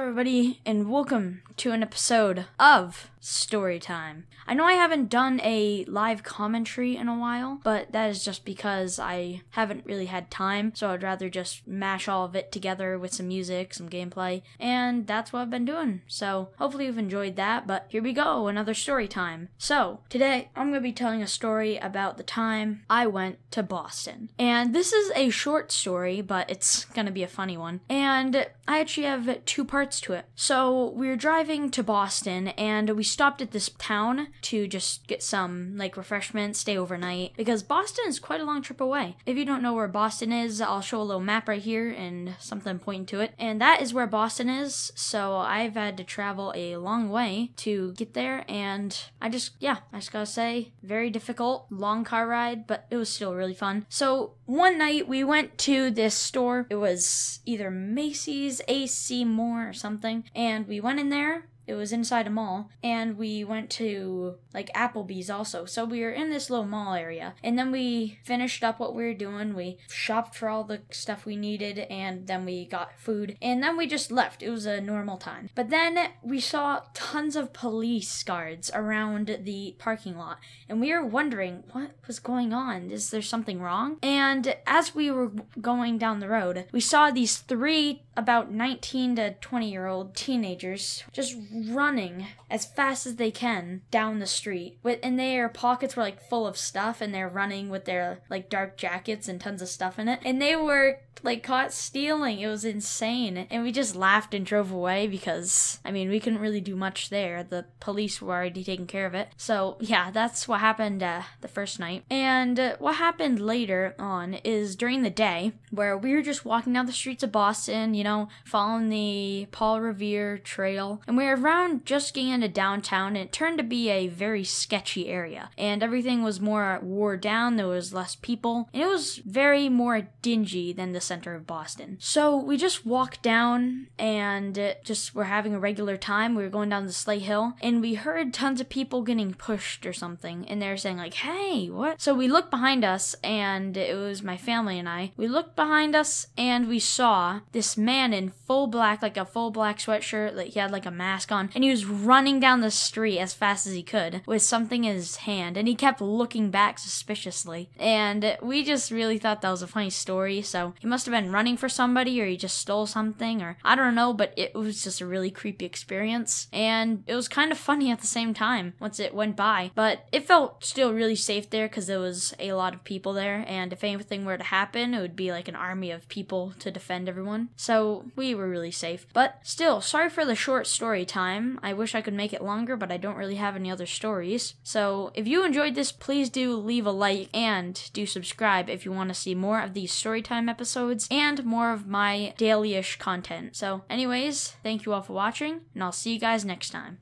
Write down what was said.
everybody, and welcome to an episode of Storytime. I know I haven't done a live commentary in a while, but that is just because I haven't really had time, so I'd rather just mash all of it together with some music, some gameplay, and that's what I've been doing. So hopefully you've enjoyed that, but here we go, another story time. So today I'm going to be telling a story about the time I went to Boston. And this is a short story, but it's going to be a funny one. And I actually have two parts to it. So we were driving to Boston, and we stopped at this town to just get some refreshments, stay overnight, because Boston is quite a long trip away. If you don't know where Boston is, I'll show a little map right here and something pointing to it. And that is where Boston is. So I've had to travel a long way to get there, and I just gotta say, very difficult, long car ride, but it was still really fun. So one night we went to this store. It was either Macy's, AC Moore or something, and we went in there. It was inside a mall, and we went to Applebee's also. So we were in this little mall area, and then we finished up what we were doing. We shopped for all the stuff we needed, and then we got food, and then we just left. It was a normal time. But then we saw tons of police guards around the parking lot, and we were wondering what was going on. Is there something wrong? And as we were going down the road, we saw these three about 19 to 20-year-old teenagers just running as fast as they can down the street, and their pockets were full of stuff, and they're running with their dark jackets and tons of stuff in it, and they were caught stealing. It was insane, and we just laughed and drove away because we couldn't really do much there. The police were already taking care of it. So yeah, that's what happened the first night. And what happened later on is during the day, where we were just walking down the streets of Boston, following the Paul Revere Trail, and we were around just getting into downtown, and it turned to be a very sketchy area, and everything was more wore down. There was less people, and it was very more dingy than the center of Boston. So we just walked down and just were having a regular time. We were going down the Slate Hill, and we heard tons of people getting pushed or something, and they were saying hey, what? So we looked behind us, and it was my family and I. We looked behind us, and we saw this man in full black, a full black sweatshirt, he had a mask on, and he was running down the street as fast as he could with something in his hand, and he kept looking back suspiciously, and we just really thought that was a funny story. So he must have been running for somebody, or he just stole something, or I don't know, but it was just a really creepy experience, and it was kind of funny at the same time once it went by. But it felt still really safe there because there was a lot of people there, and if anything were to happen, it would be an army of people to defend everyone. So we were really safe. But still, sorry for the short story time. I wish I could make it longer, but I don't really have any other stories. So if you enjoyed this, please do leave a like and do subscribe if you want to see more of these storytime episodes and more of my daily-ish content. So anyways, thank you all for watching, and I'll see you guys next time.